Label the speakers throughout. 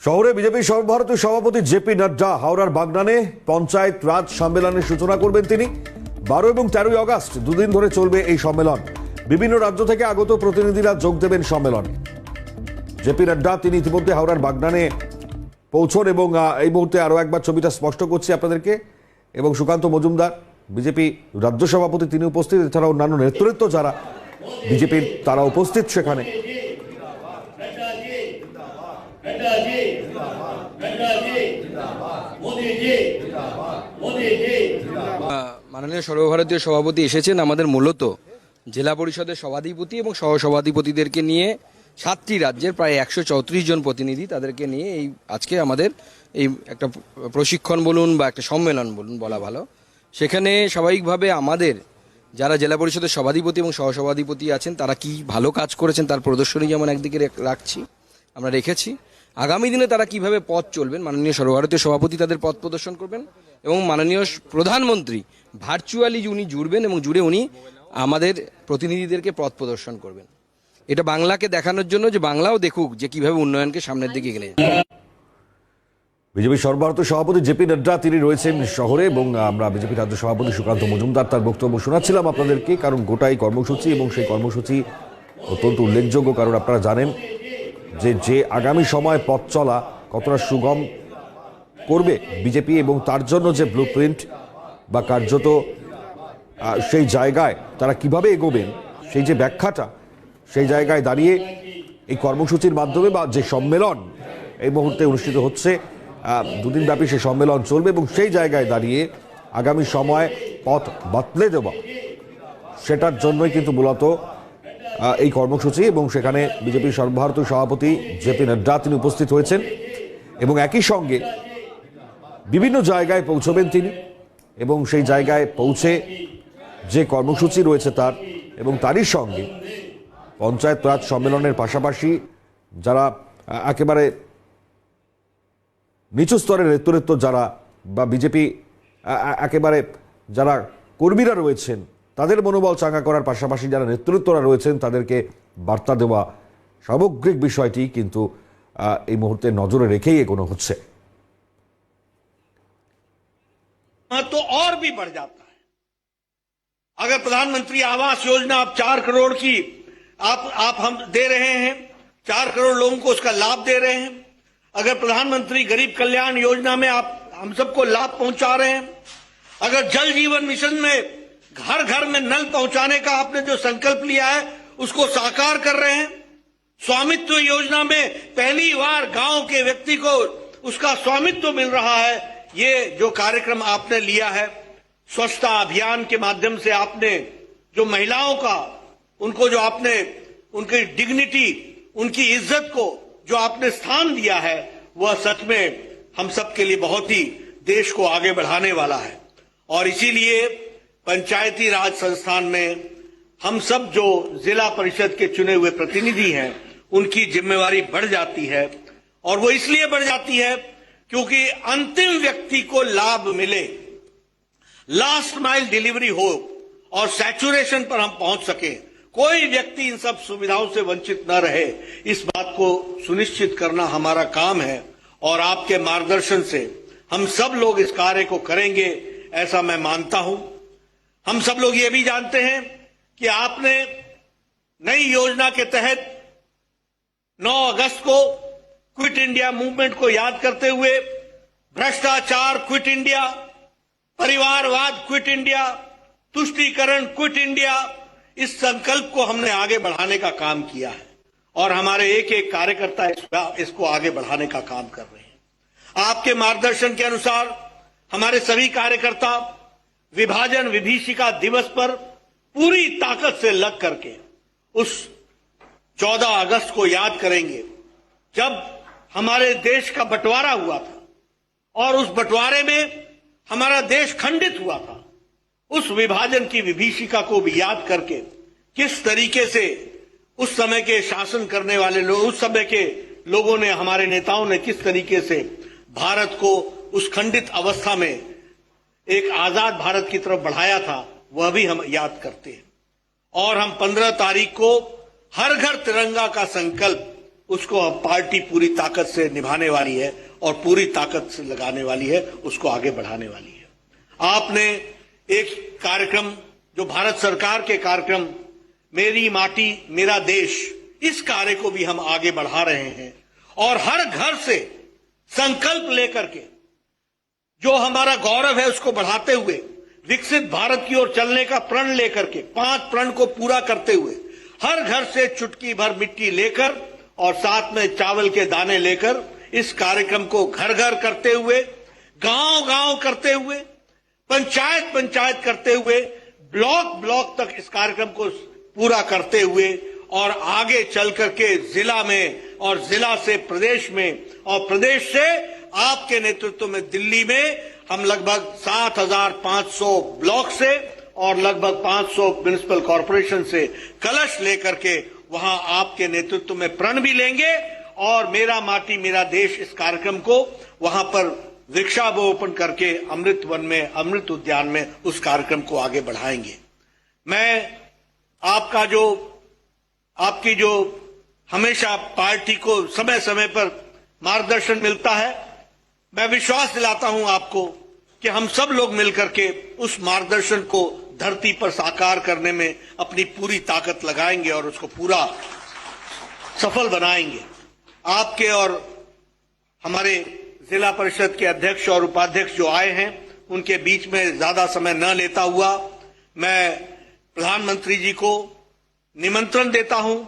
Speaker 1: শহরে বিজেপি সর্বভারতীয় সভাপতি জেপি নাড্ডা হাওড়ার বাগনানে পঞ্চায়েত রাজ সম্মেলনের সূচনা করবেন। তিনি 12 এবং 13 আগস্ট দুদিন ধরে চলবে এই সম্মেলন। বিভিন্ন রাজ্য থেকে আগত প্রতিনিধিরা যোগ দেবেন সম্মেলনে। জেপি নাড্ডা তিনি ইতিমধ্যে হাওড়ার বাগনানে পৌঁছন এবং এই মুহূর্তে আরো একবার ছবিটা স্পষ্ট করছি আপনাদেরকে। এবং সুকান্ত মজুমদার বিজেপি রাজ্য সভাপতি তিনি উপস্থিত, এছাড়া অন্যান্য নেতৃত্ব যারা বিজেপির তারা উপস্থিত সেখানে।
Speaker 2: মাননীয় সর্বভারতীয় সভাপতি এসেছেন আমাদের মূলত জেলা পরিষদের সভাধিপতি এবং সহসভাধিপতিদেরকে নিয়ে 7টি রাজ্যের প্রায় 134 জন প্রতিনিধি তাদেরকে নিয়ে এই আজকে আমাদের এই একটা প্রশিক্ষণ বলুন বা একটা সম্মেলন বলুন বলা ভালো। সেখানে স্বাভাবিকভাবে আমাদের যারা জেলা পরিষদের সভাধিপতি এবং সহসভাধিপতি আছেন তারা কি ভালো কাজ করেছেন তার প্রদর্শনী যেমন একদিকে রাখছি, আমরা রেখেছি। আগামী দিনে তারা কিভাবে পথ চলবেন, মাননীয় সর্বভারতীয় সভাপতি তাদের পথ প্রদর্শন করবেন এবং মাননীয় প্রধানমন্ত্রী ভার্চুয়ালি উনি জুড়বেন এবং জুড়ে উনি আমাদের প্রতিনিধিদেরকে পথ প্রদর্শন করবেন। এটা বাংলাকে দেখানোর জন্য যে বাংলাও দেখুক যে কিভাবে উন্নয়নকে সামনের দিকে এগিয়ে যায়।
Speaker 1: বিজেপি সর্বভারতীয় সভাপতি জেপি নাড্ডা তিনি রয়েছেন শহরে এবং আমরা বিজেপি রাজ্য সভাপতি সুকান্ত মজুমদার তার বক্তব্য শোনাচ্ছিলাম আপনাদেরকে। কারণ গোটাই কর্মসূচি এবং সেই কর্মসূচি অত্যন্ত উল্লেখযোগ্য, কারণ আপনারা জানেন যে আগামী সময় পথ চলা কতটা সুগম করবে বিজেপি এবং তার জন্য যে ব্লুপ্রিন্ট বা কার্যত সেই জায়গায় তারা কিভাবে এগোবেন সেই যে ব্যাখ্যাটা, সেই জায়গায় দাঁড়িয়ে এই কর্মসূচির মাধ্যমে বা যে সম্মেলন এই মুহূর্তে অনুষ্ঠিত হচ্ছে, দুদিন ব্যাপী সেই সম্মেলন চলবে এবং সেই জায়গায় দাঁড়িয়ে আগামী সময় পথ বদলে দেওয়া সেটার জন্যই কিন্তু মূলত এই কর্মসূচি। এবং সেখানে বিজেপির সর্বভারতীয় সভাপতি জেপি নাড্ডা তিনি উপস্থিত হয়েছেন এবং একই সঙ্গে বিভিন্ন জায়গায় পৌঁছবেন তিনি এবং সেই জায়গায় পৌঁছে যে কর্মসূচি রয়েছে তার এবং তারই সঙ্গে পঞ্চায়েত রাজ সম্মেলনের পাশাপাশি যারা একেবারে নিচু স্তরের নেতৃত্ব যারা বা বিজেপি একেবারে যারা কর্মীরা রয়েছেন তাদের মনোবল চাঙ্গা করার পাশাপাশি যারা নেতৃত্বরা রয়েছেন তাদেরকে বার্তা দেওয়া, সামগ্রিক বিষয়টি কিন্তু এই মুহূর্তে নজরে রেখেই এগোনো হচ্ছে।
Speaker 3: तो और भी बढ़ जाता है। अगर प्रधानमंत्री आवास योजना आप 4 करोड़ की आप हम दे रहे हैं, 4 करोड़ लोगों को उसका लाभ दे रहे हैं। अगर प्रधानमंत्री गरीब कल्याण योजना में आप हम सबको लाभ पहुंचा रहे हैं, अगर जल जीवन मिशन में घर घर में नल पहुंचाने का आपने जो संकल्प लिया है उसको साकार कर रहे हैं, स्वामित्व योजना में पहली बार गांव के व्यक्ति को उसका स्वामित्व मिल रहा है। ये जो कार्यक्रम आपने लिया है, स्वच्छता अभियान के माध्यम से आपने जो महिलाओं का उनको जो आपने उनकी डिग्निटी उनकी इज्जत को जो आपने स्थान दिया है वह सच में हम सब के लिए बहुत ही देश को आगे बढ़ाने वाला है। और इसीलिए पंचायती राज संस्थान में हम सब जो जिला परिषद के चुने हुए प्रतिनिधि हैं उनकी जिम्मेवारी बढ़ जाती है। और वो इसलिए बढ़ जाती है क्योंकि अंतिम व्यक्ति को लाभ मिले, लास्ट माइल डिलीवरी हो और सैचुरेशन पर हम पहुंच सके, कोई व्यक्ति इन सब सुविधाओं से वंचित न रहे, इस बात को सुनिश्चित करना हमारा काम है। और आपके मार्गदर्शन से हम सब लोग इस कार्य को करेंगे ऐसा मैं मानता हूं। हम सब लोग ये भी जानते हैं कि आपने नई योजना के तहत 9 अगस्त को क्विट इंडिया मूवमेंट को याद करते हुए भ्रष्टाचार क्विट इंडिया, परिवारवाद क्विट इंडिया, तुष्टीकरण क्विट इंडिया, इस संकल्प को हमने आगे बढ़ाने का काम किया है और हमारे एक एक कार्यकर्ता इसको आगे बढ़ाने का काम कर रहे हैं। आपके मार्गदर्शन के अनुसार हमारे सभी कार्यकर्ता विभाजन विभीषिका दिवस पर पूरी ताकत से लग करके उस 14 अगस्त को याद करेंगे जब हमारे देश का बंटवारा हुआ था और उस बंटवारे में हमारा देश खंडित हुआ था। उस विभाजन की विभीषिका को भी याद करके किस तरीके से उस समय के शासन करने वाले लोग, उस समय के लोगों ने, हमारे नेताओं ने किस तरीके से भारत को उस खंडित अवस्था में एक आजाद भारत की तरफ बढ़ाया था, वह भी हम याद करते हैं। और हम 15 तारीख को हर घर तिरंगा का संकल्प उसको अब पार्टी पूरी ताकत से निभाने वाली है और पूरी ताकत से लगाने वाली है, उसको आगे बढ़ाने वाली है। आपने एक कार्यक्रम जो भारत सरकार के कार्यक्रम मेरी माटी मेरा देश, इस कार्य को भी हम आगे बढ़ा रहे हैं और हर घर से संकल्प लेकर के जो हमारा गौरव है उसको बढ़ाते हुए विकसित भारत की ओर चलने का प्रण लेकर के 5 प्रण को पूरा करते हुए हर घर से चुटकी भर मिट्टी लेकर और साथ में चावल के दाने लेकर इस कार्यक्रम को घर घर करते हुए, गांव गांव करते हुए, पंचायत पंचायत करते हुए, ब्लॉक ब्लॉक तक इस कार्यक्रम को पूरा करते हुए और आगे चल करके जिला में और जिला से प्रदेश में और प्रदेश से आपके नेतृत्व में दिल्ली में हम लगभग 7,500 ब्लॉक से और लगभग 500 म्युनिसिपल कॉरपोरेशन से कलश लेकर के वहां आपके नेतृत्व में प्रण भी लेंगे और मेरा माटी मेरा देश इस कार्यक्रम को वहां पर वृक्षारोपण करके अमृत वन में, अमृत उद्यान में उस कार्यक्रम को आगे बढ़ाएंगे। मैं आपकी जो हमेशा पार्टी को समय समय पर मार्गदर्शन मिलता है, मैं विश्वास दिलाता हूं आपको कि हम सब लोग मिलकर के उस मार्गदर्शन को धरती पर साकार करने में अपनी पूरी ताकत लगाएंगे और उसको पूरा सफल बनाएंगे। आपके और हमारे जिला परिषद के अध्यक्ष और उपाध्यक्ष जो आए हैं उनके बीच में ज्यादा समय न लेता हुआ मैं प्रधानमंत्री जी को निमंत्रण देता हूं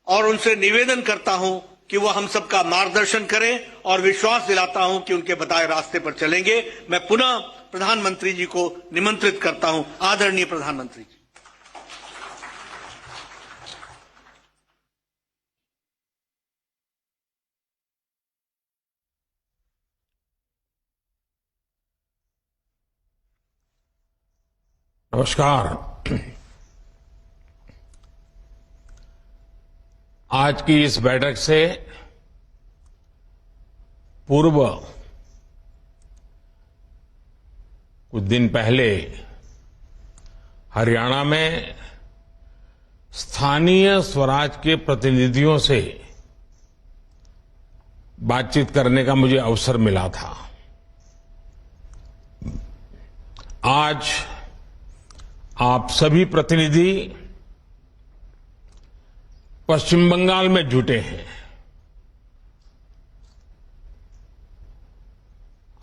Speaker 3: और उनसे निवेदन करता हूं कि वो हम सबका मार्गदर्शन करें और विश्वास दिलाता हूं कि उनके बताए रास्ते पर चलेंगे। मैं पुनः प्रधानमंत्री जी को निमंत्रित करता हूं। आदरणीय प्रधानमंत्री जी।
Speaker 4: नमस्कार। आज की इस बैठक से पूर्व कुछ दिन पहले हरियाणा में स्थानीय स्वराज के प्रतिनिधियों से बातचीत करने का मुझे अवसर मिला था। आज आप सभी प्रतिनिधि पश्चिम बंगाल में जुटे हैं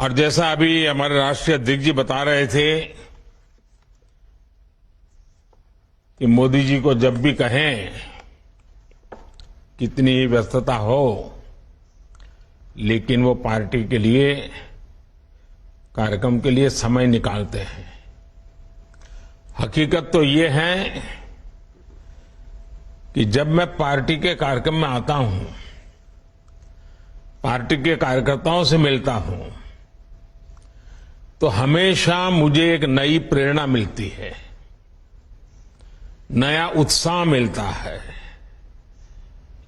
Speaker 4: और जैसा अभी हमारे राष्ट्रीय अध्यक्ष जी बता रहे थे कि मोदी जी को जब भी कहें कितनी ही व्यस्तता हो लेकिन वो पार्टी के लिए, कार्यक्रम के लिए समय निकालते हैं। हकीकत तो ये है कि जब मैं पार्टी के कार्यक्रम में आता हूं, पार्टी के कार्यकर्ताओं से मिलता हूं, तो हमेशा मुझे एक नई प्रेरणा मिलती है, नया उत्साह मिलता है,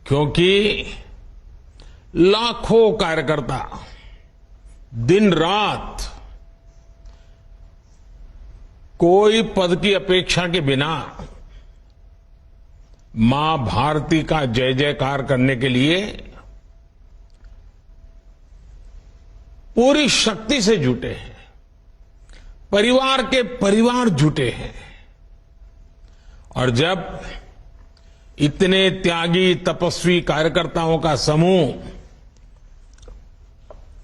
Speaker 4: क्योंकि लाखों कार्यकर्ता दिन रात कोई पद की अपेक्षा के बिना मां भारती का जय जयकार करने के लिए पूरी शक्ति से जुटे हैं, परिवार के परिवार जुटे हैं। और जब इतने त्यागी तपस्वी कार्यकर्ताओं का समूह,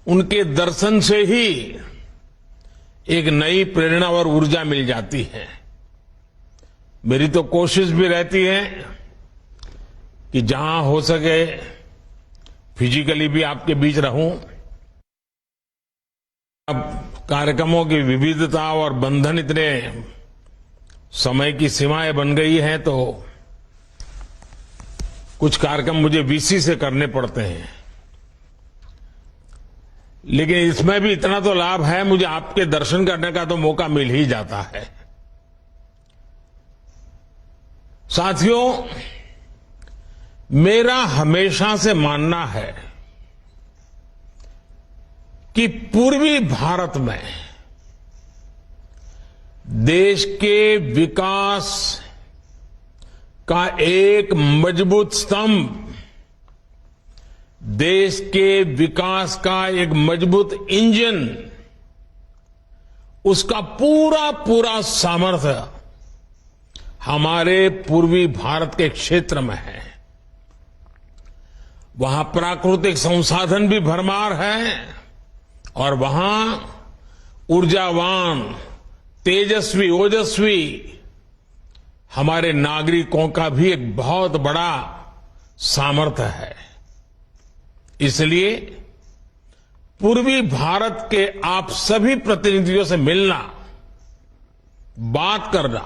Speaker 4: उनके दर्शन से ही एक नई प्रेरणा और ऊर्जा मिल जाती है। मेरी तो कोशिश भी रहती है कि जहां हो सके फिजिकली भी आपके बीच रहूं। अब कार्यक्रमों की विविधता और बंधन इतने समय की सीमाएं बन गई हैं तो कुछ कार्यक्रम मुझे वीसी से करने पड़ते हैं, लेकिन इसमें भी इतना तो लाभ है, मुझे आपके दर्शन करने का तो मौका मिल ही जाता है। साथियों, मेरा हमेशा से मानना है कि पूर्वी भारत में देश के विकास का एक मजबूत स्तंभ देश के विकास का एक मजबूत इंजन, उसका पूरा पूरा सामर्थ्य हमारे पूर्वी भारत के क्षेत्र में है। वहां प्राकृतिक संसाधन भी भरमार है और वहां ऊर्जावान, तेजस्वी, ओजस्वी हमारे नागरिकों का भी एक बहुत बड़ा सामर्थ्य है। इसलिए पूर्वी भारत के आप सभी प्रतिनिधियों से मिलना, बात करना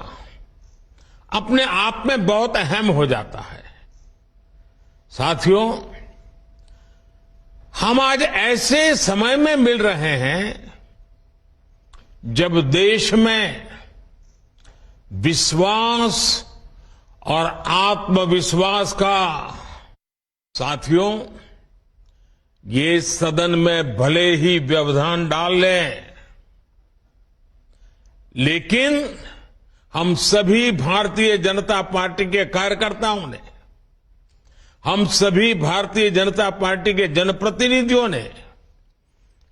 Speaker 4: अपने आप में बहुत अहम हो जाता है। साथियों, हम आज ऐसे समय में मिल रहे हैं जब देश में विश्वास और आत्मविश्वास का, साथियों, ये सदन में भले ही व्यवधान डाल लें, लेकिन हम सभी भारतीय जनता पार्टी के कार्यकर्ताओं ने, हम सभी भारतीय जनता पार्टी के जनप्रतिनिधियों ने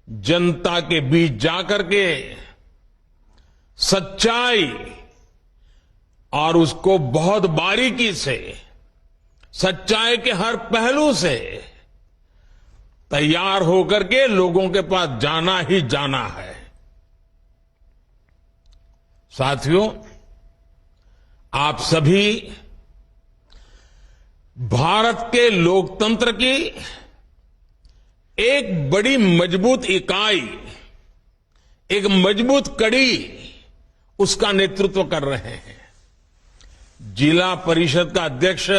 Speaker 4: जनता के बीच जाकर के सच्चाई और उसको बहुत बारीकी से, सच्चाई के हर पहलू से तैयार होकर के लोगों के पास जाना ही जाना है। साथियों, आप सभी भारत के लोकतंत्र की एक बड़ी मजबूत इकाई, एक मजबूत कड़ी, उसका नेतृत्व कर रहे हैं। जिला परिषद का अध्यक्ष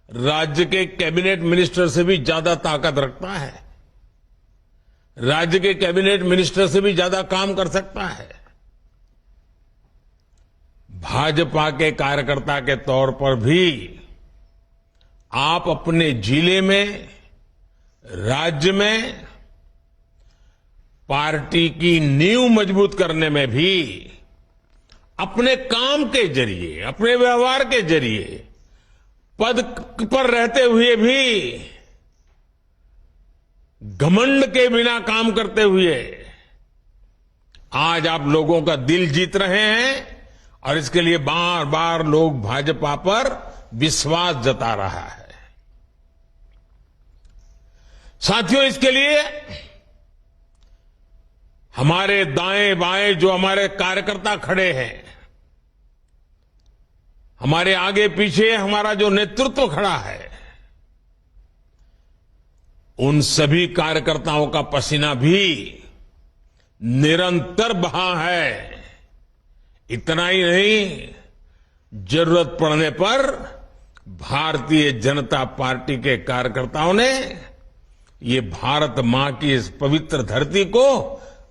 Speaker 4: राज्य के कैबिनेट मिनिस्टर से भी ज्यादा ताकत रखता है, राज्य के कैबिनेट मिनिस्टर से भी ज्यादा काम कर सकता है। भाजपा के कार्यकर्ता के तौर पर भी आप अपने जिले में, राज्य में पार्टी की नींव मजबूत करने में भी अपने काम के जरिए, अपने व्यवहार के जरिए, पद पर रहते हुए भी घमंड के बिना काम करते हुए आज आप लोगों का दिल जीत रहे हैं और इसके लिए बार बार लोग भाजपा पर विश्वास जता रहा है। साथियों, इसके लिए हमारे दाएं बाएं जो हमारे कार्यकर्ता खड़े हैं, हमारे आगे पीछे हमारा जो नेतृत्व खड़ा है, उन सभी कार्यकर्ताओं का पसीना भी निरंतर बहा है। इतना ही नहीं, जरूरत पड़ने पर भारतीय जनता पार्टी के कार्यकर्ताओं ने ये भारत मां की इस पवित्र धरती को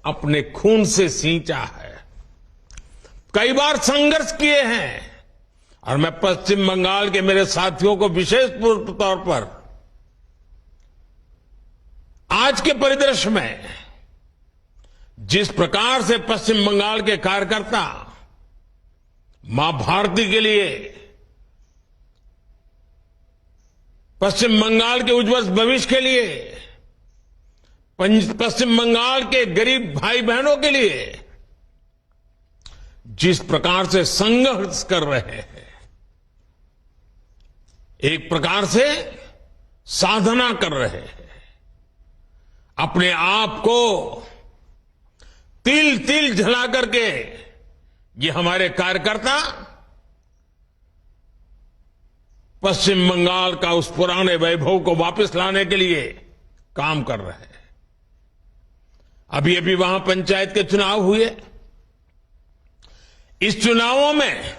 Speaker 4: अपने खून से सींचा है, कई बार संघर्ष किए हैं। और मैं पश्चिम बंगाल के मेरे साथियों को विशेष तौर पर आज के परिदृश्य में जिस प्रकार से पश्चिम बंगाल के कार्यकर्ता मां भारती के लिए, पश्चिम बंगाल के उज्जवल भविष्य के लिए, पश्चिम बंगाल के गरीब भाई बहनों के लिए जिस प्रकार से संघर्ष कर रहे हैं, एक प्रकार से साधना कर रहे हैं, अपने आप को तिल तिल झला करके ये हमारे कार्यकर्ता पश्चिम बंगाल का उस पुराने वैभव को वापस लाने के लिए काम कर रहे हैं। अभी अभी वहां पंचायत के चुनाव हुए। इस चुनावों में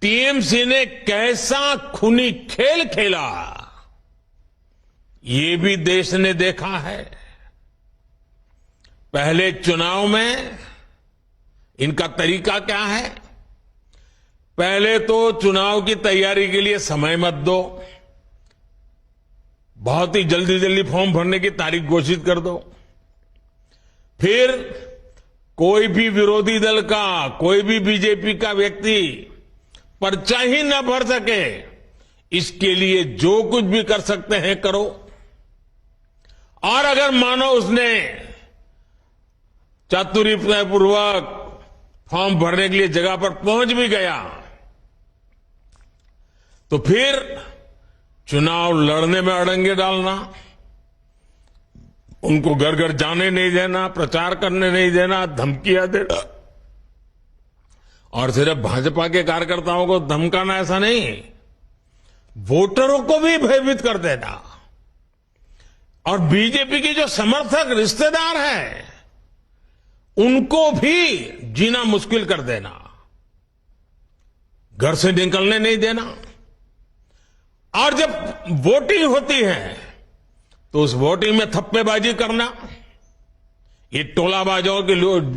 Speaker 4: टीएमसी ने कैसा खूनी खेल खेला, ये भी देश ने देखा है। पहले चुनाव में इनका तरीका क्या है? पहले तो चुनाव की तैयारी के लिए समय मत दो, बहुत ही जल्दी जल्दी फॉर्म भरने की तारीख घोषित कर दो, फिर कोई भी विरोधी दल का, कोई भी बीजेपी का व्यक्ति पर्चा ही न भर सके, इसके लिए जो कुछ भी कर सकते हैं करो। और अगर मानो उसने चातुर्यपूर्वक फॉर्म भरने के लिए जगह पर पहुंच भी गया तो फिर चुनाव लड़ने में अड़ंगे डालना, उनको घर घर जाने नहीं देना, प्रचार करने नहीं देना, धमकियां देना। और सिर्फ भाजपा के कार्यकर्ताओं को धमकाना ऐसा नहीं, वोटरों को भी भयभीत कर देना। और बीजेपी के जो समर्थक रिश्तेदार हैं उनको भी जीना मुश्किल कर देना, घर से निकलने नहीं देना। और जब वोटिंग होती है तो उस वोटिंग में थप्पेबाजी करना, ये टोलाबाजों की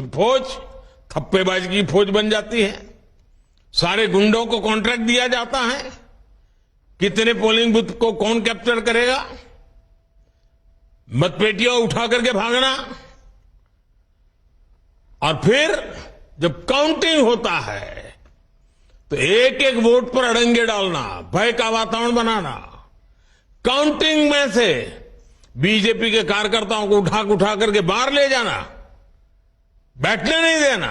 Speaker 4: फौज थप्पेबाजी की फौज बन जाती है। सारे गुंडों को कॉन्ट्रैक्ट दिया जाता है, कितने पोलिंग बूथ को कौन कैप्चर करेगा, मतपेटियां उठा करके भागना। और फिर जब काउंटिंग होता है तो एक एक वोट पर अड़ंगे डालना, भय का वातावरण बनाना, काउंटिंग में से बीजेपी के कार्यकर्ताओं को उठा करके बाहर ले जाना, बैठने नहीं देना।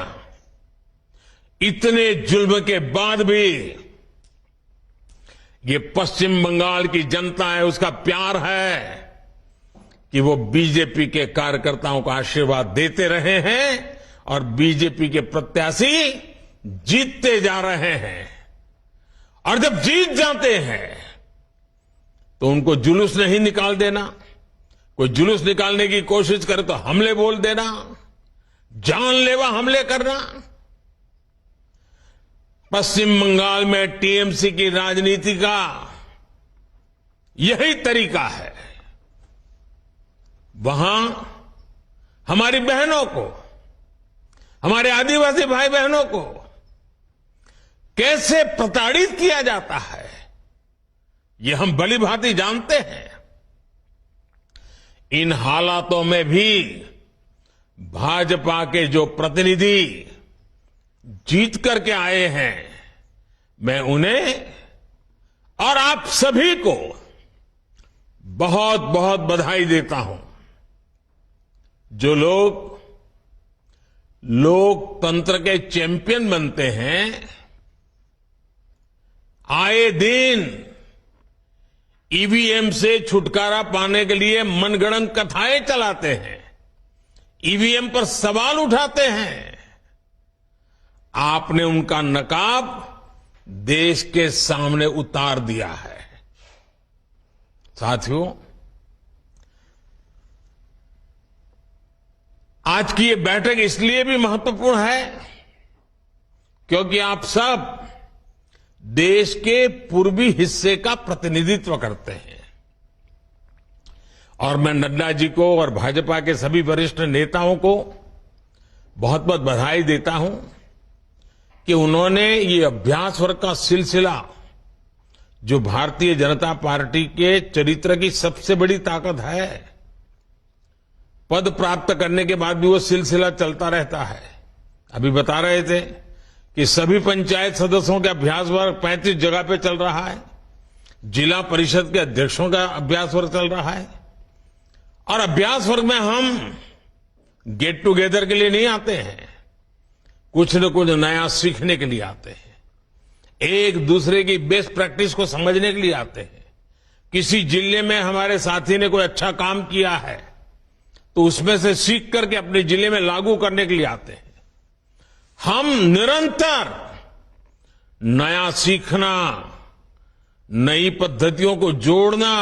Speaker 4: इतने जुल्म के बाद भी ये पश्चिम बंगाल की जनता है, उसका प्यार है कि वो बीजेपी के कार्यकर्ताओं को आशीर्वाद देते रहे हैं और बीजेपी के प्रत्याशी जीतते जा रहे हैं। और जब जीत जाते हैं तो उनको जुलूस नहीं निकाल देना, कोई जुलूस निकालने की कोशिश करे तो हमले बोल देना, जानलेवा हमले करना। पश्चिम बंगाल में टीएमसी की राजनीति का यही तरीका है। वहां हमारी बहनों को, हमारे आदिवासी भाई बहनों को कैसे प्रताड़ित किया जाता है, ये हम भली भांति जानते हैं। इन हालातों में भी भाजपा के जो प्रतिनिधि जीत करके आए हैं, मैं उन्हें और आप सभी को बहुत बहुत बधाई देता हूं। जो लोग लोकतंत्र के चैंपियन बनते हैं, आए दिन ईवीएम से छुटकारा पाने के लिए मनगढ़ंत कथाएं चलाते हैं, ईवीएम पर सवाल उठाते हैं, आपने उनका नकाब देश के सामने उतार दिया है। साथियों, आज की ये बैठक इसलिए भी महत्वपूर्ण है क्योंकि आप सब देश के पूर्वी हिस्से का प्रतिनिधित्व करते हैं। और मैं नड्डा जी को और भाजपा के सभी वरिष्ठ नेताओं को बहुत बहुत बधाई देता हूं कि उन्होंने ये अभ्यास वर्ग का सिलसिला, जो भारतीय जनता पार्टी के चरित्र की सबसे बड़ी ताकत है, पद प्राप्त करने के बाद भी वो सिलसिला चलता रहता है। अभी बता रहे थे कि सभी पंचायत सदस्यों का अभ्यास वर्ग 35 जगह पे चल रहा है, जिला परिषद के अध्यक्षों का अभ्यास वर्ग चल रहा है। और अभ्यास वर्ग में हम गेट टुगेदर के लिए नहीं आते हैं, कुछ न कुछ नया सीखने के लिए आते हैं, एक दूसरे की बेस्ट प्रैक्टिस को समझने के लिए आते हैं। किसी जिले में हमारे साथी ने कोई अच्छा काम किया है तो उसमें से सीख करके अपने जिले में लागू करने के लिए आते हैं। हम निरंतर नया सीखना, नई पद्धतियों को जोड़ना,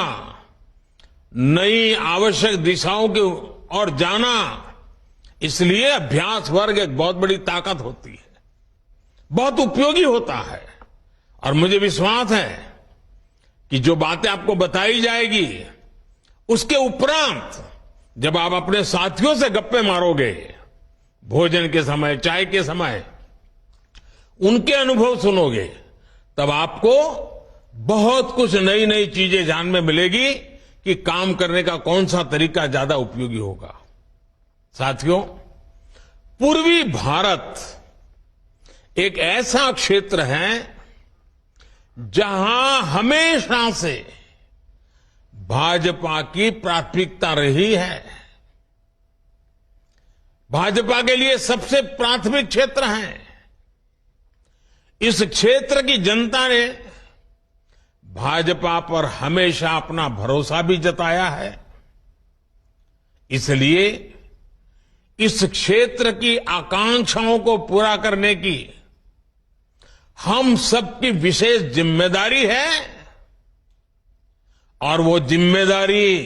Speaker 4: नई आवश्यक दिशाओं की ओर जाना, इसलिए अभ्यास वर्ग एक बहुत बड़ी ताकत होती है, बहुत उपयोगी होता है। और मुझे विश्वास है कि जो बातें आपको बताई जाएगी उसके उपरांत जब आप अपने साथियों से गप्पे मारोगे, भोजन के समय, चाय के समय, उनके अनुभव सुनोगे, तब आपको बहुत कुछ नई नई चीजें जानने में मिलेगी कि काम करने का कौन सा तरीका ज्यादा उपयोगी होगा। साथियों, पूर्वी भारत एक ऐसा क्षेत्र है जहां हमेशा से भाजपा की प्राथमिकता रही है, भाजपा के लिए सबसे प्राथमिक क्षेत्र है, इस क्षेत्र की जनता ने भाजपा पर हमेशा अपना भरोसा भी जताया है। इसलिए इस क्षेत्र की आकांक्षाओं को पूरा करने की हम सबकी विशेष जिम्मेदारी है और वो जिम्मेदारी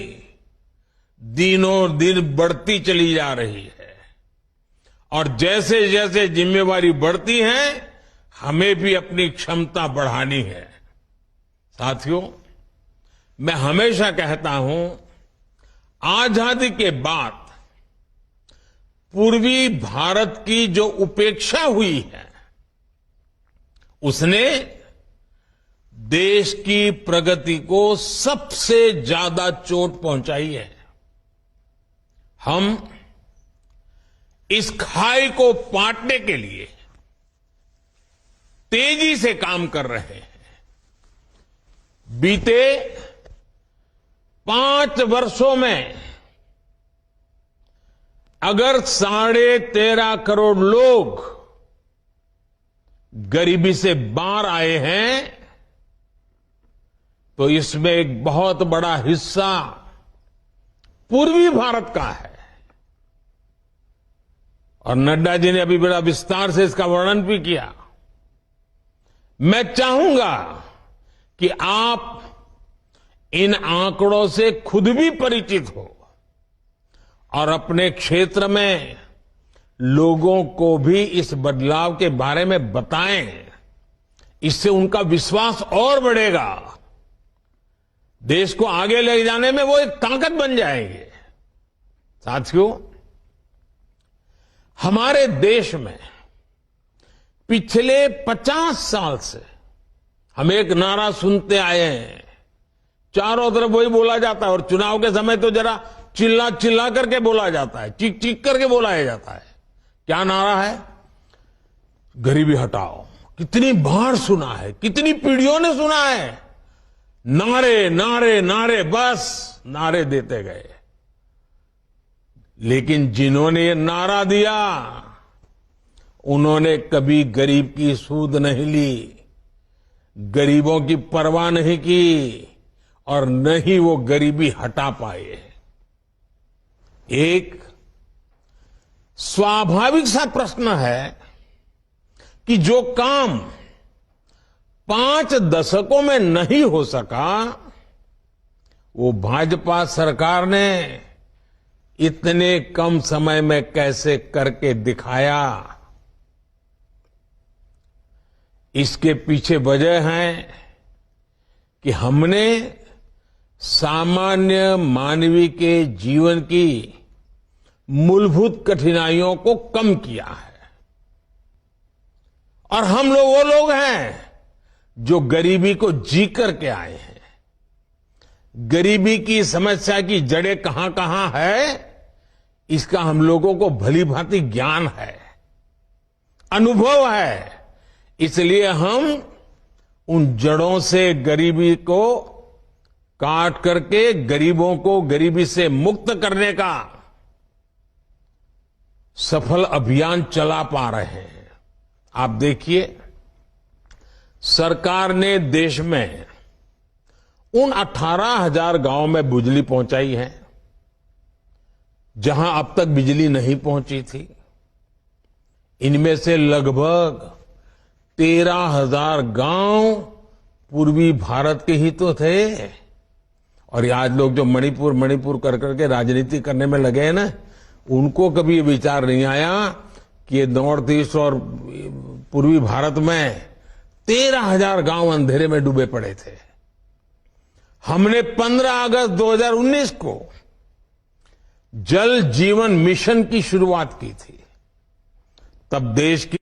Speaker 4: दिनों दिन बढ़ती चली जा रही है। और जैसे जैसे जिम्मेवारी बढ़ती है, हमें भी अपनी क्षमता बढ़ानी है। साथियों, मैं हमेशा कहता हूं, आजादी के बाद पूर्वी भारत की जो उपेक्षा हुई है, उसने देश की प्रगति को सबसे ज्यादा चोट पहुंचाई है। हम इस खाई को पाटने के लिए तेजी से काम कर रहे हैं। बीते 5 वर्षों में अगर 13.5 करोड़ लोग गरीबी से बाहर आए हैं, तो इसमें एक बहुत बड़ा हिस्सा पूर्वी भारत का है। और नड्डा जी ने अभी बड़ा विस्तार से इसका वर्णन भी किया। मैं चाहूंगा कि आप इन आंकड़ों से खुद भी परिचित हो और अपने क्षेत्र में लोगों को भी इस बदलाव के बारे में बताएं। इससे उनका विश्वास और बढ़ेगा। देश को आगे ले जाने में वो एक ताकत बन जाएंगे। साथियों, हमारे देश में पिछले 50 साल से हम एक नारा सुनते आए हैं, चारों तरफ वही बोला जाता है और चुनाव के समय तो जरा चिल्ला चिल्ला करके बोला जाता है, चीख चीख करके बोलाया जाता है। क्या नारा है? गरीबी हटाओ। कितनी बार सुना है, कितनी पीढ़ियों ने सुना है। नारे नारे नारे, बस नारे देते गए। लेकिन जिन्होंने ये नारा दिया, उन्होंने कभी गरीब की सूध नहीं ली, गरीबों की परवाह नहीं की और न ही वो गरीबी हटा पाए। एक स्वाभाविक सा प्रश्न है कि जो काम 5 दशकों में नहीं हो सका, वो भाजपा सरकार ने इतने कम समय में कैसे करके दिखाया। इसके पीछे वजह है कि हमने सामान्य मानवीय के जीवन की मूलभूत कठिनाइयों को कम किया है। और हम लोग वो लोग हैं जो गरीबी को जी करके आए हैं। गरीबी की समस्या की जड़ें कहां कहां है, इसका हम लोगों को भली भांति ज्ञान है, अनुभव है। इसलिए हम उन जड़ों से गरीबी को काट करके गरीबों को गरीबी से मुक्त करने का सफल अभियान चला पा रहे हैं। आप देखिए, सरकार ने देश में उन 18,000 गांव में बिजली पहुंचाई है जहां अब तक बिजली नहीं पहुंची थी। इनमें से लगभग 13,000 गांव पूर्वी भारत के ही तो थे। और ये आज लोग जो मणिपुर कर करके राजनीति करने में लगे हैं ना, उनको कभी ये विचार नहीं आया कि ये नॉर्थ ईस्ट और पूर्वी भारत में 13,000 गांव अंधेरे में डूबे पड़े थे। हमने 15 अगस्त 2019 को जल जीवन मिशन की शुरुआत की थी। तब देश की